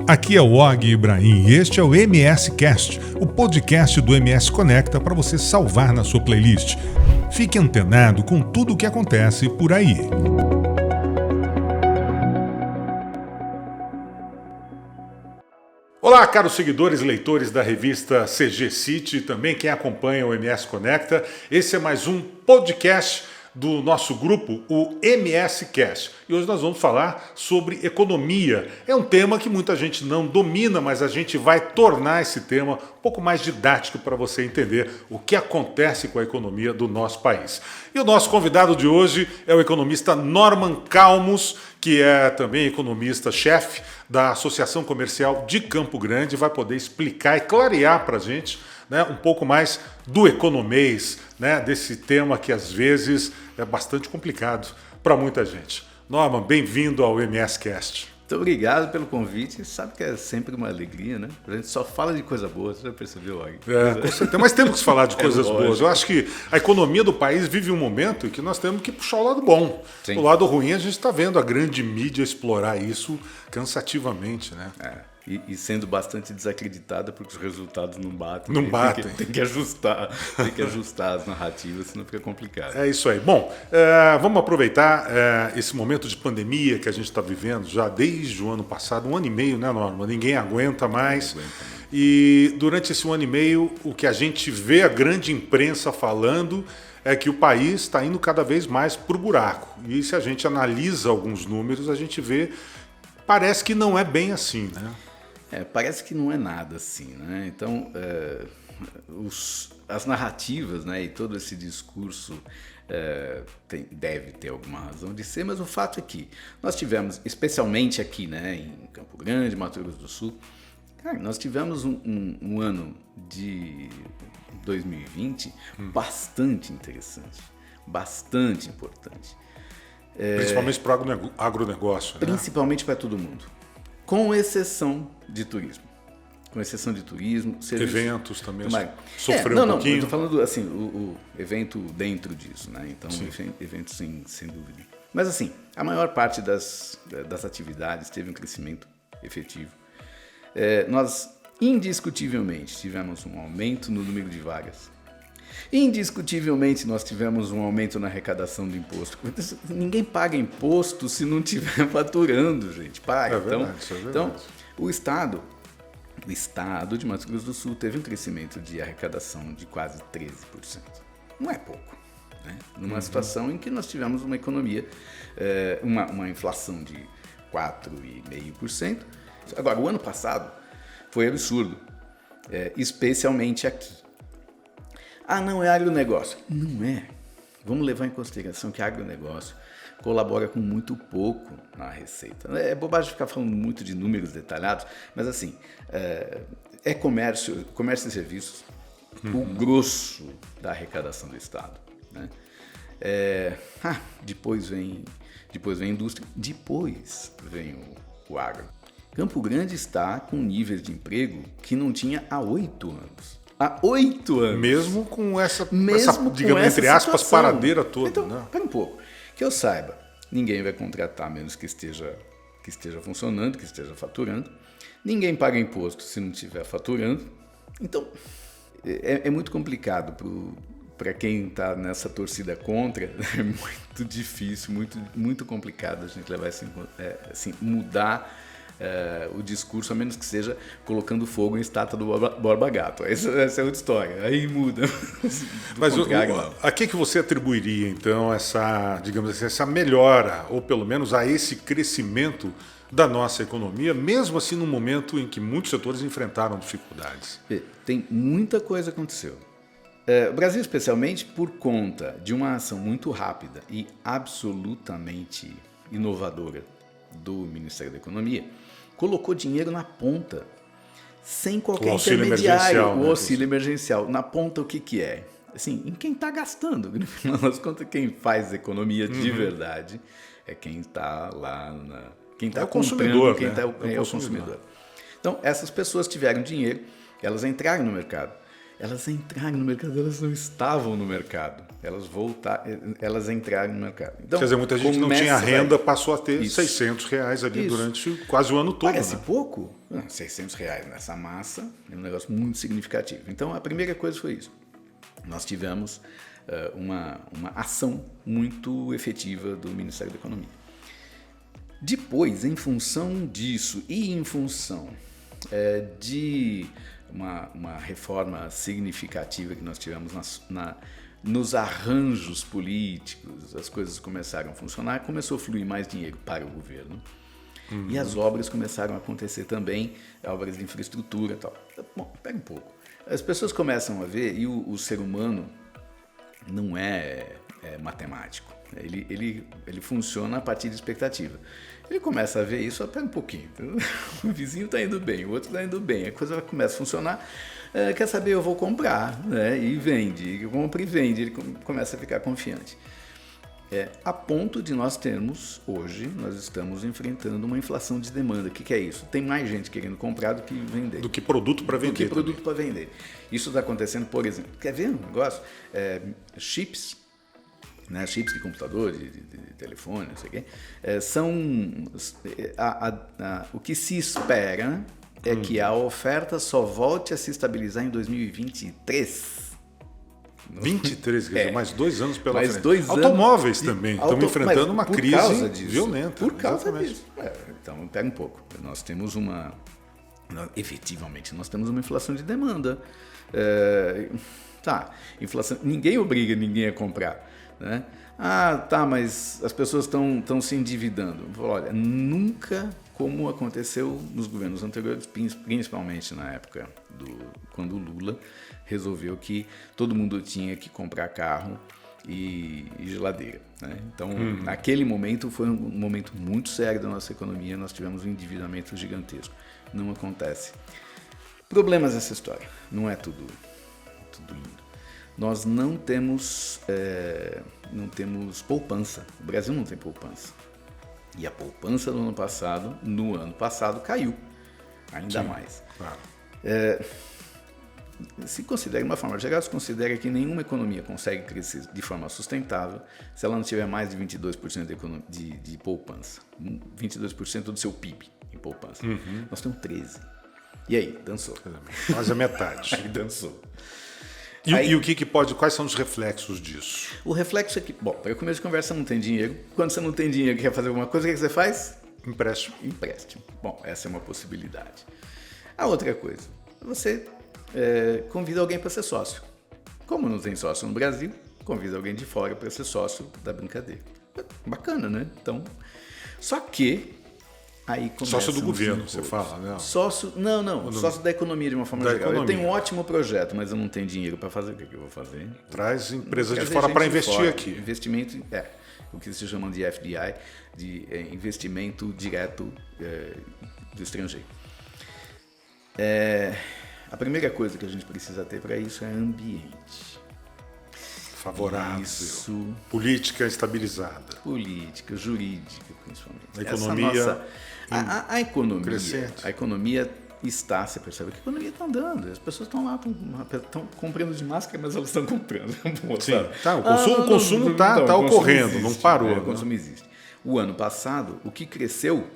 Aqui é o Og Ibrahim e este é o MS Cast, o podcast do MS Conecta para você salvar na sua playlist. Fique antenado com tudo o que acontece por aí. Olá, caros seguidores e leitores da revista CG City, também quem acompanha o MS Conecta. Esse é mais um podcast do nosso grupo, o MS Cast. E hoje nós vamos falar sobre economia. É um tema que muita gente não domina, mas a gente vai tornar esse tema um pouco mais didático para você entender o que acontece com a economia do nosso país. E o nosso convidado de hoje é o economista Norman Calmus, que é também economista-chefe da Associação Comercial de Campo Grande, vai poder explicar e clarear para a gente, né, um pouco mais do economês, né, desse tema que às vezes é bastante complicado para muita gente. Norman, bem-vindo ao MS Cast. Muito obrigado pelo convite. Sabe que é sempre uma alegria, né? A gente só fala de coisa boa, você já percebeu, Og? Com certeza, mas temos que falar de coisas boas. Eu acho que a economia do país vive um momento em que nós temos que puxar o lado bom. Sim. O lado ruim a gente está vendo a grande mídia explorar isso cansativamente, né? E sendo bastante desacreditada porque os resultados não batem. Não batem. Tem que ajustar as narrativas, senão fica complicado. É isso aí. Bom, vamos aproveitar esse momento de pandemia que a gente está vivendo já desde o ano passado, 1 ano e meio, né, Norma? Ninguém aguenta mais. E durante esse 1 ano e meio, o que a gente vê a grande imprensa falando é que o país está indo cada vez mais para o buraco. E se a gente analisa alguns números, a gente vê, parece que não é bem assim, né? Parece que não é nada assim, né? Então, as narrativas, né, e todo esse discurso deve ter alguma razão de ser, mas o fato é que nós tivemos, especialmente aqui, né, em Campo Grande, Mato Grosso do Sul, nós tivemos um ano de 2020 bastante interessante, bastante importante. Principalmente para o agronegócio, né? Principalmente para todo mundo. Com exceção de turismo. Eventos também sofreu um pouquinho. Eu estou falando assim, o evento dentro disso, né? Então, evento sem dúvida. Mas assim, a maior parte das atividades teve um crescimento efetivo. Nós, indiscutivelmente, tivemos um aumento no número de vagas. Indiscutivelmente, nós tivemos um aumento na arrecadação do imposto. Ninguém paga imposto se não estiver faturando, gente. Paga. Isso é verdade. Então, o Estado de Mato Grosso do Sul teve um crescimento de arrecadação de quase 13%. Não é pouco, né? Numa situação em que nós tivemos uma economia, uma inflação de 4,5%. Agora, o ano passado foi absurdo, especialmente aqui. Não é agronegócio. Não é. Vamos levar em consideração que agronegócio colabora com muito pouco na receita. É bobagem ficar falando muito de números detalhados, mas assim, é comércio e serviços, o grosso da arrecadação do Estado, né? Depois vem a indústria, depois vem o agro. Campo Grande está com níveis de emprego que não tinha há 8 anos. Há 8 anos. Mesmo com essa digamos, entre aspas, situação. Paradeira toda. Então, né? Espera um pouco. Que eu saiba, ninguém vai contratar menos que esteja funcionando, que esteja faturando. Ninguém paga imposto se não estiver faturando. Então, é muito complicado para quem está nessa torcida contra. É muito difícil, muito, muito complicado a gente levar assim, mudar o discurso, a menos que seja colocando fogo em estátua do Borba Gato. Essa é outra história. Aí muda. Mas a que você atribuiria, então, essa melhora, ou pelo menos a esse crescimento da nossa economia, mesmo assim num momento em que muitos setores enfrentaram dificuldades? Tem muita coisa que aconteceu. O Brasil, especialmente por conta de uma ação muito rápida e absolutamente inovadora do Ministério da Economia, colocou dinheiro na ponta, sem qualquer intermediário. O auxílio emergencial. Na ponta, o que é? Assim, em quem está gastando. No final das contas, quem faz economia de verdade é quem está lá, quem está comprando, quem é o consumidor. Então, essas pessoas tiveram dinheiro, elas entraram no mercado. elas entraram no mercado, elas não estavam no mercado. Elas entraram no mercado. Então, quer dizer, muita gente não tinha renda, passou a ter R$600 ali durante quase o ano todo. Parece pouco? Não, R$600 nessa massa é um negócio muito significativo. Então, a primeira coisa foi isso. Nós tivemos uma ação muito efetiva do Ministério da Economia. Depois, em função disso e em função de uma reforma significativa que nós tivemos nos arranjos políticos, as coisas começaram a funcionar, começou a fluir mais dinheiro para o governo. E as obras começaram a acontecer também, obras de infraestrutura e tal. Bom, pega um pouco. As pessoas começam a ver, e o ser humano não é matemático. Ele funciona a partir de expectativa. Ele começa a ver isso, pera um pouquinho. O vizinho está indo bem, o outro está indo bem. A coisa começa a funcionar. Quer saber, eu vou comprar, né? E vende, compra e vende. Ele começa a ficar confiante. A ponto de nós estamos enfrentando uma inflação de demanda. O que é isso? Tem mais gente querendo comprar do que vender. Do que produto para vender. Isso está acontecendo, por exemplo. Quer ver um negócio? Chips, né? Chips de computador, de telefone, não sei o quê. O que se espera é que a oferta só volte a se estabilizar em 2023. 23, quer dizer, mais 2 anos pela frente. 2 anos. Automóveis também estão enfrentando uma crise violenta. Por causa disso. Então, pega um pouco. Nós temos efetivamente, nós temos uma inflação de demanda. Inflação. Ninguém obriga ninguém a comprar, né? Mas as pessoas estão se endividando. Olha, nunca como aconteceu nos governos anteriores, principalmente na época quando o Lula resolveu que todo mundo tinha que comprar carro e geladeira, né? Então, naquele momento foi um momento muito sério da nossa economia, nós tivemos um endividamento gigantesco. Não acontece. Problemas dessa história, não é tudo lindo. Nós não temos poupança. O Brasil não tem poupança. E a poupança no ano passado caiu ainda mais. Claro. Se considera, de uma forma geral, se considera que nenhuma economia consegue crescer de forma sustentável se ela não tiver mais de 22% de poupança. 22% do seu PIB em poupança. Nós temos 13%. E aí, dançou. Quase a metade. Aí dançou. E o que pode, quais são os reflexos disso? O reflexo é que, para começo de conversa, não tem dinheiro. Quando você não tem dinheiro e quer fazer alguma coisa, o que você faz? Empréstimo. Bom, essa é uma possibilidade. A outra coisa, você convida alguém para ser sócio. Como não tem sócio no Brasil, convida alguém de fora para ser sócio da brincadeira. Bacana, né? Então, só que aí começa sócio do governo, você fala, né? Sócio da economia de uma forma geral. Eu tenho um ótimo projeto, mas eu não tenho dinheiro para fazer. O que eu vou fazer? Traz empresas de fora para investir aqui. Investimento, o que se chama de FDI, de investimento direto do estrangeiro. A primeira coisa que a gente precisa ter para isso é ambiente. Favorável. Isso. Política estabilizada. Política, jurídica, principalmente. A economia. A economia está, você percebe que a economia está andando. As pessoas estão lá, estão comprando de máscara, mas elas estão comprando. Sim, o consumo está ocorrendo, existe, não parou. O consumo existe. O ano passado, o que cresceu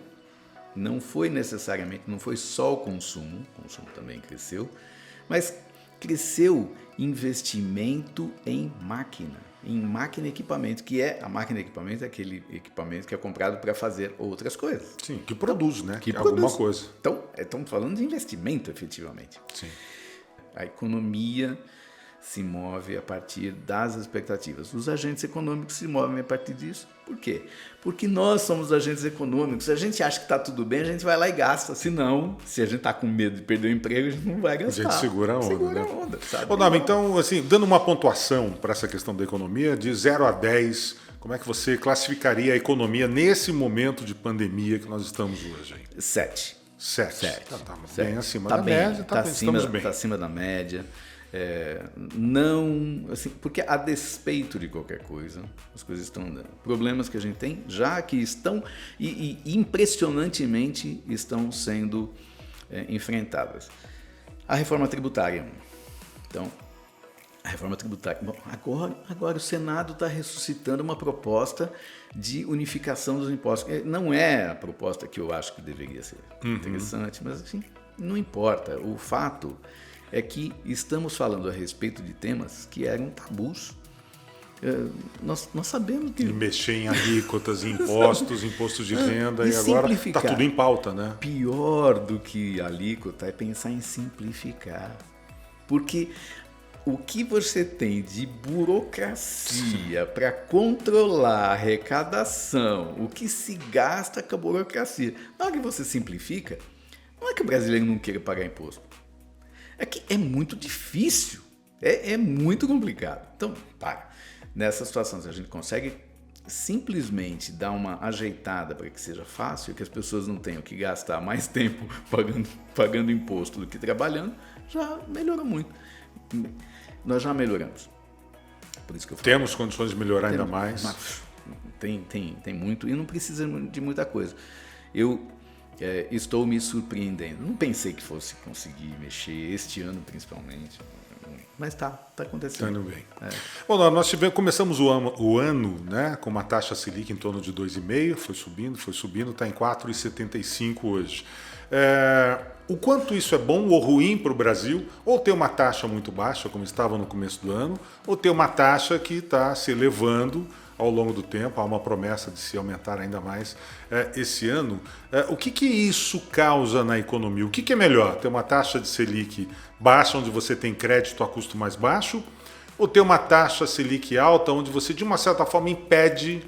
não foi só o consumo também cresceu, mas cresceu investimento em máquina e equipamento, a máquina e equipamento é aquele equipamento que é comprado para fazer outras coisas. Sim, que produz, né? Que produz alguma coisa. Então, estamos falando de investimento, efetivamente. Sim. A economia se move a partir das expectativas. Os agentes econômicos se movem a partir disso. Por quê? Porque nós somos agentes econômicos. Se a gente acha que está tudo bem, a gente vai lá e gasta. Se a gente está com medo de perder o emprego, a gente não vai gastar. A gente segura a onda. Segura a onda, sabe? Então, assim, dando uma pontuação para essa questão da economia, de 0 a 10, como é que você classificaria a economia nesse momento de pandemia que nós estamos hoje? 7. 7. Está bem acima da média. Estamos bem. Está acima da média. Não, assim, porque a despeito de qualquer coisa, as coisas estão andando. Problemas que a gente tem já que estão e impressionantemente estão sendo enfrentadas. A reforma tributária, Então, a reforma tributária. Bom, agora o Senado está ressuscitando uma proposta de unificação dos impostos. Não é a proposta que eu acho que deveria ser interessante, mas assim, não importa. O fato é que estamos falando a respeito de temas que eram tabus. Nós sabemos que... E mexer em alíquotas, impostos, imposto de renda, e agora está tudo em pauta, né? Pior do que alíquota é pensar em simplificar. Porque o que você tem de burocracia para controlar a arrecadação, o que se gasta com a burocracia, na hora que você simplifica, não é que o brasileiro não queira pagar imposto. É que é muito difícil, é muito complicado. Então, nessa situação, se a gente consegue simplesmente dar uma ajeitada para que seja fácil, que as pessoas não tenham que gastar mais tempo pagando imposto do que trabalhando, já melhorou muito. Nós já melhoramos. Por isso que eu falo, temos condições de melhorar ainda mais. Tem muito e não precisa de muita coisa. Eu estou me surpreendendo. Não pensei que fosse conseguir mexer este ano, principalmente. Mas está acontecendo. Está indo bem. Bom, nós começamos o ano, né, com uma taxa Selic em torno de 2,5%, foi subindo, está em 4,75% hoje. O quanto isso é bom ou ruim para o Brasil, ou ter uma taxa muito baixa, como estava no começo do ano, ou ter uma taxa que está se elevando ao longo do tempo, há uma promessa de se aumentar ainda mais esse ano. O que isso causa na economia? O que é melhor? Ter uma taxa de Selic baixa, onde você tem crédito a custo mais baixo, ou ter uma taxa Selic alta, onde você, de uma certa forma, impede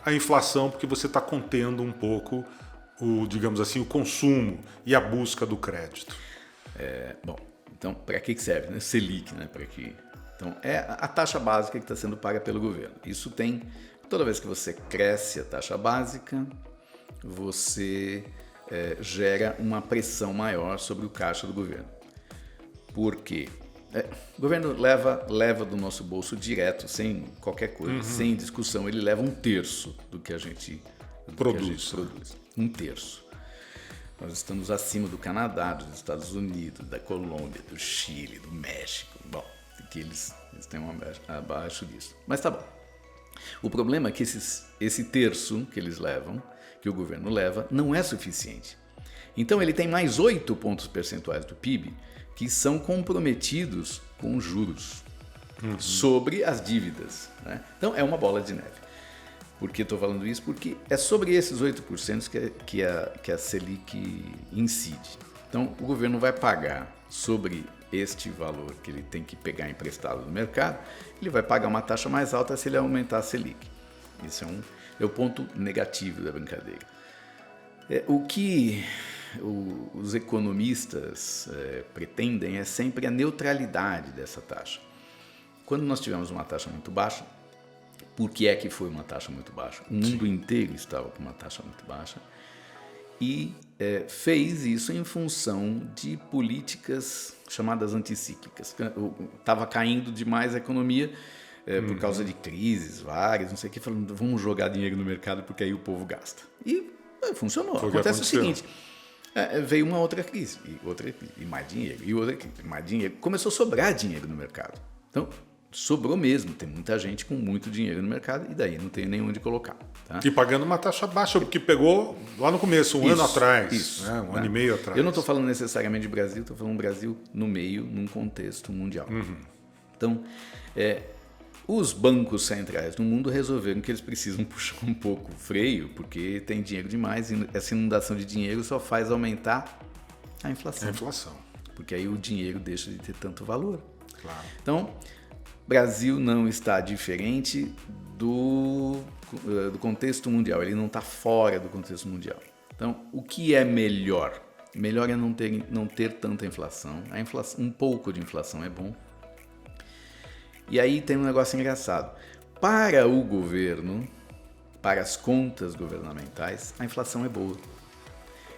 a inflação, porque você está contendo um pouco digamos assim, o consumo e a busca do crédito? Bom, então, para que serve, né? Selic, né? Para que... Então, é a taxa básica que está sendo paga pelo governo. Isso tem... Toda vez que você cresce a taxa básica, você gera uma pressão maior sobre o caixa do governo. Por quê? O governo leva do nosso bolso direto, sem qualquer coisa, sem discussão. Ele leva 1/3 do que a gente produz. 1/3. Nós estamos acima do Canadá, dos Estados Unidos, da Colômbia, do Chile, do México. Bom, que eles têm abaixo disso. Mas tá bom. O problema é que esse terço que eles levam, que o governo leva, não é suficiente. Então ele tem mais 8 pontos percentuais do PIB que são comprometidos com juros sobre as dívidas, né? Então é uma bola de neve. Por que estou falando isso? Porque é sobre esses 8% que a Selic incide. Então, o governo vai pagar sobre este valor que ele tem que pegar emprestado no mercado, ele vai pagar uma taxa mais alta se ele aumentar a Selic. Isso é o ponto negativo da brincadeira. O que os economistas pretendem é sempre a neutralidade dessa taxa. Quando nós tivemos uma taxa muito baixa, por que é que foi uma taxa muito baixa? O mundo inteiro estava com uma taxa muito baixa e fez isso em função de políticas chamadas anticíclicas. Estava caindo demais a economia por causa de crises várias, não sei o que, falando, vamos jogar dinheiro no mercado porque aí o povo gasta. E funcionou. Acontece o seguinte, veio uma outra crise, e mais dinheiro, e outra crise, e mais dinheiro. Começou a sobrar dinheiro no mercado. Então, sobrou mesmo, tem muita gente com muito dinheiro no mercado e daí não tem nem onde colocar. Tá? E pagando uma taxa baixa, porque pegou lá no começo, um ano atrás, né? Um ano e meio atrás. Eu não estou falando necessariamente de Brasil, estou falando Brasil no meio, num contexto mundial. Então, os bancos centrais no mundo resolveram que eles precisam puxar um pouco o freio, porque tem dinheiro demais e essa inundação de dinheiro só faz aumentar a inflação. Porque aí o dinheiro deixa de ter tanto valor. Claro. Então, Brasil não está diferente do contexto mundial, ele não está fora do contexto mundial. Então, o que é melhor? Melhor é não ter tanta inflação. Um pouco de inflação é bom. E aí tem um negócio engraçado. Para o governo, para as contas governamentais, a inflação é boa.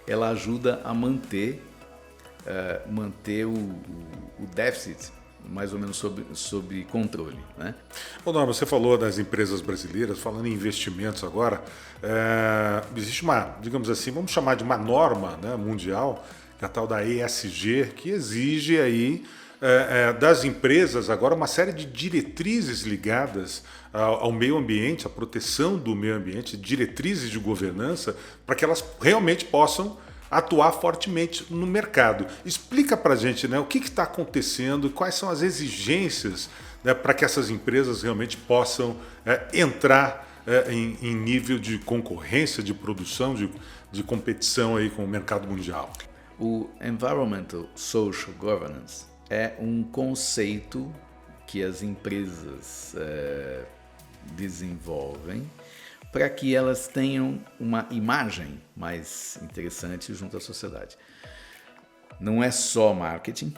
Ela ajuda a manter o déficit mais ou menos sob controle, né? Bom, Norma, você falou das empresas brasileiras, falando em investimentos agora, existe uma, digamos assim, vamos chamar de uma norma, né, mundial, que é a tal da ESG, que exige aí das empresas agora uma série de diretrizes ligadas ao meio ambiente, à proteção do meio ambiente, diretrizes de governança, para que elas realmente possam atuar fortemente no mercado. Explica para a gente, né, o que está acontecendo, quais são as exigências, né, para que essas empresas realmente possam entrar em nível de concorrência, de produção, de competição aí com o mercado mundial. O Environmental Social Governance é um conceito que as empresas desenvolvem para que elas tenham uma imagem mais interessante junto à sociedade. Não é só marketing,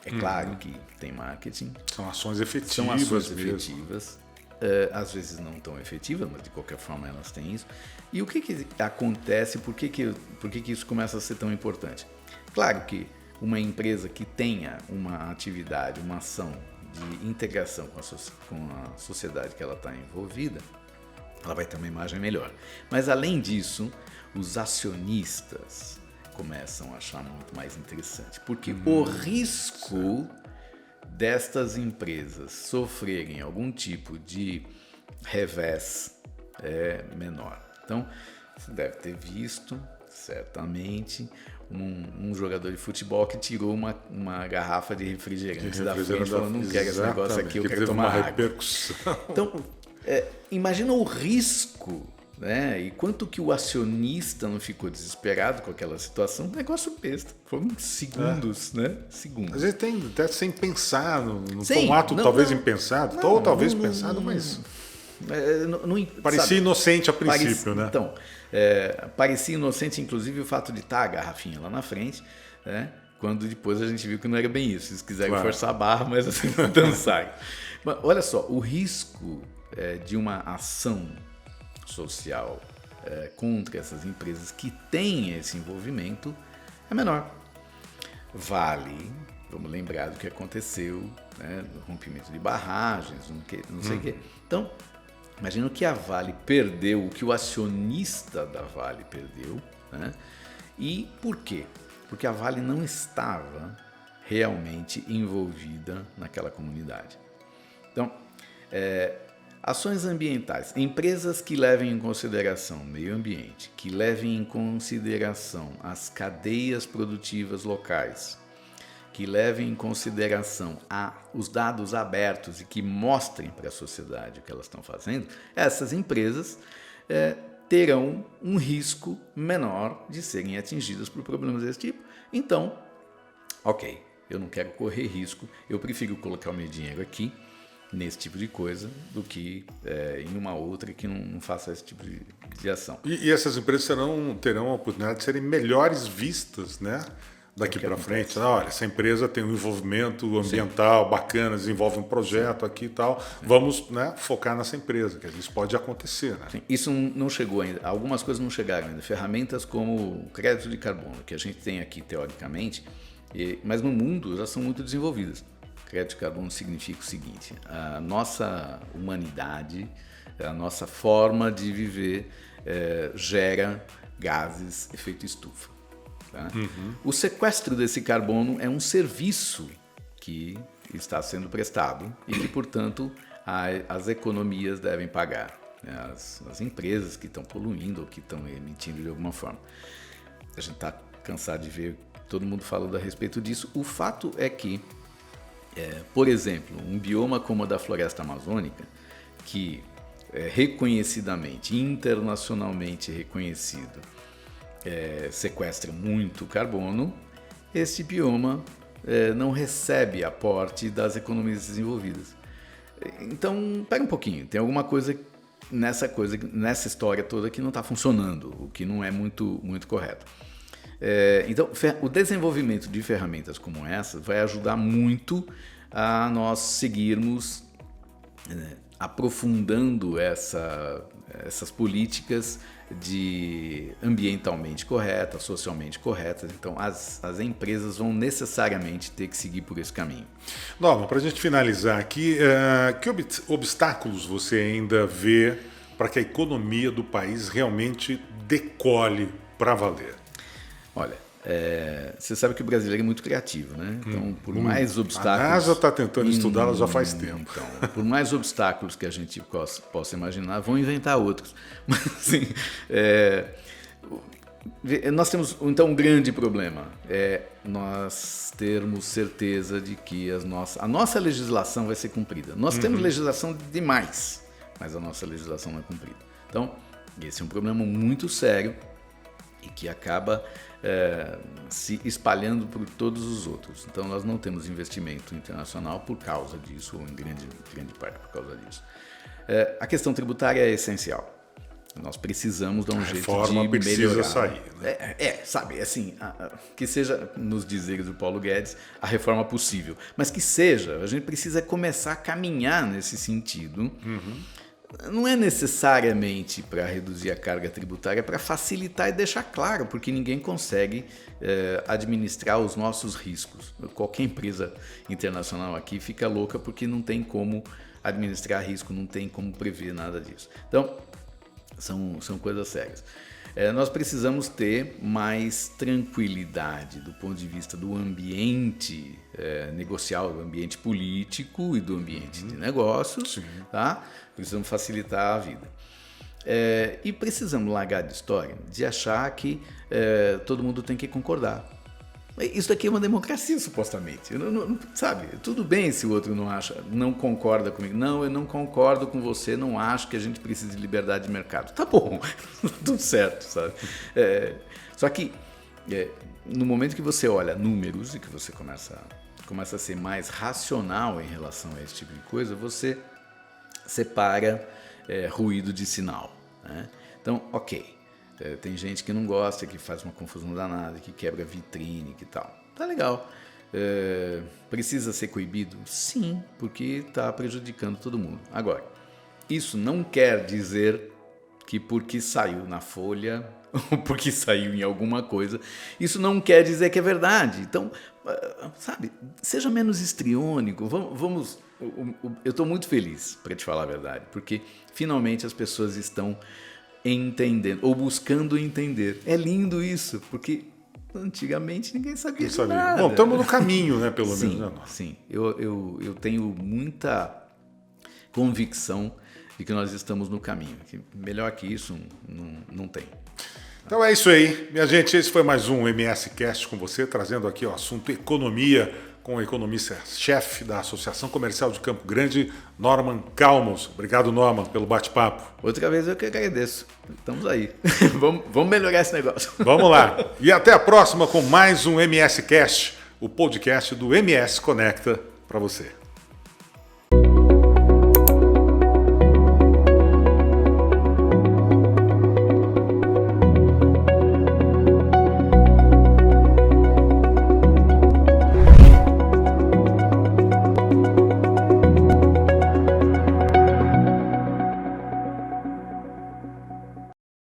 é claro que tem marketing. São ações efetivas. São ações efetivas, às vezes não tão efetivas, mas de qualquer forma elas têm isso. E o que acontece, por que isso começa a ser tão importante? Claro que uma empresa que tenha uma atividade, uma ação de integração com a sociedade que ela está envolvida, ela vai ter uma imagem melhor. Mas além disso, os acionistas começam a achar muito mais interessante, porque o risco destas empresas sofrerem algum tipo de revés é menor. Então, você deve ter visto, certamente, um jogador de futebol que tirou uma garrafa de refrigerante da frente, falando, não quero esse negócio aqui, eu quero tomar água. Repercussão. Então, imagina o risco, né? E quanto que o acionista não ficou desesperado com aquela situação, um negócio besta. Foram segundos, né? Segundos. Às vezes tem até sem pensar, não foi um ato talvez impensado, ou talvez pensado, mas... parecia inocente a princípio, né? Então, parecia inocente, inclusive, o fato de estar a garrafinha lá na frente, né? Quando depois a gente viu que não era bem isso. Eles quiseram forçar a barra, mas assim, não dançaram. Mas olha só, o risco de uma ação social contra essas empresas que têm esse envolvimento é menor. Vale, vamos lembrar do que aconteceu, né? No rompimento de barragens, não sei o quê. Então, imagina o que a Vale perdeu, o que o acionista da Vale perdeu, né? E por quê? Porque a Vale não estava realmente envolvida naquela comunidade. Então, ações ambientais, empresas que levem em consideração o meio ambiente, que levem em consideração as cadeias produtivas locais, que levem em consideração os dados abertos e que mostrem para a sociedade o que elas estão fazendo, essas empresas terão um risco menor de serem atingidas por problemas desse tipo. Então, ok, eu não quero correr risco, eu prefiro colocar o meu dinheiro aqui, nesse tipo de coisa, do que em uma outra que não faça esse tipo de ação. E essas empresas terão a oportunidade de serem melhores vistas, né? Daqui para frente, olha, essa empresa tem um envolvimento ambiental bacana, desenvolve um projeto aqui e tal, vamos, né, focar nessa empresa, que isso pode acontecer. Né? Sim, isso não chegou ainda, algumas coisas não chegaram ainda, ferramentas como o crédito de carbono, que a gente tem aqui teoricamente, mas no mundo já são muito desenvolvidas. Crédito de carbono significa o seguinte, a nossa humanidade, a nossa forma de viver gera gases efeito estufa. Tá? O sequestro desse carbono é um serviço que está sendo prestado e que, portanto, as economias devem pagar, né? As empresas que estão poluindo ou que estão emitindo de alguma forma. A gente está cansado de ver todo mundo falando a respeito disso. O fato é que, por exemplo, um bioma como o da floresta amazônica, que é reconhecidamente, internacionalmente reconhecido, sequestra muito carbono, esse bioma não recebe aporte das economias desenvolvidas. Então, pega um pouquinho, tem alguma coisa nessa história toda que não está funcionando, o que não é muito correto. Então, o desenvolvimento de ferramentas como essa vai ajudar muito a nós seguirmos aprofundando essas políticas de ambientalmente corretas, socialmente corretas. Então, as empresas vão necessariamente ter que seguir por esse caminho. Norma, para a gente finalizar aqui, que obstáculos você ainda vê para que a economia do país realmente decole para valer? Olha, Você sabe que o brasileiro é muito criativo, né? Então, por mais obstáculos... A NASA está tentando estudá-la já faz tempo. Então, por mais obstáculos que a gente possa imaginar, vão inventar outros. Mas, assim, nós temos, então, um grande problema. Nós termos certeza de que a nossa legislação vai ser cumprida. Nós temos legislação demais, mas a nossa legislação não é cumprida. Então, esse é um problema muito sério e que acaba se espalhando por todos os outros. Então, nós não temos investimento internacional por causa disso, ou em grande parte por causa disso. A questão tributária é essencial. Nós precisamos dar um jeito de melhorar. A reforma precisa sair. Né? Sabe, assim, que seja, nos dizeres do Paulo Guedes, a reforma possível. Mas que seja, a gente precisa começar a caminhar nesse sentido. Não é necessariamente para reduzir a carga tributária, é para facilitar e deixar claro, porque ninguém consegue administrar os nossos riscos. Qualquer empresa internacional aqui fica louca porque não tem como administrar risco, não tem como prever nada disso. Então, são coisas sérias. Nós precisamos ter mais tranquilidade do ponto de vista do ambiente negocial, do ambiente político e do ambiente de negócios. Tá? Precisamos facilitar a vida. E precisamos largar de história de achar que todo mundo tem que concordar. Isso aqui é uma democracia, supostamente. Sabe, tudo bem se o outro não concorda comigo. Não, eu não concordo com você, não acho que a gente precisa de liberdade de mercado. Tá bom, tudo certo, sabe? Só que no momento que você olha números e que você começa a ser mais racional em relação a esse tipo de coisa, você separa ruído de sinal. Né? Então, ok. Tem gente que não gosta, que faz uma confusão danada, que quebra vitrine, que tal. Tá legal. Precisa ser coibido? Sim, porque está prejudicando todo mundo. Agora, isso não quer dizer que porque saiu na Folha ou porque saiu em alguma coisa, isso não quer dizer que é verdade. Então, sabe, seja menos histriônico. Eu estou muito feliz, para te falar a verdade, porque finalmente as pessoas estão entendendo, ou buscando entender. É lindo isso, porque antigamente ninguém sabia de nada. Bom, estamos no caminho, né, pelo menos. Né? Sim, eu tenho muita convicção de que nós estamos no caminho. Que melhor que isso não tem. Então é isso aí, minha gente. Esse foi mais um MS Cast com você, trazendo aqui o assunto economia, com o economista-chefe da Associação Comercial de Campo Grande, Norman Calmos. Obrigado, Norman, pelo bate-papo. Outra vez eu que agradeço. Estamos aí. vamos melhorar esse negócio. Vamos lá. E até a próxima com mais um MS Cast, o podcast do MS Conecta para você.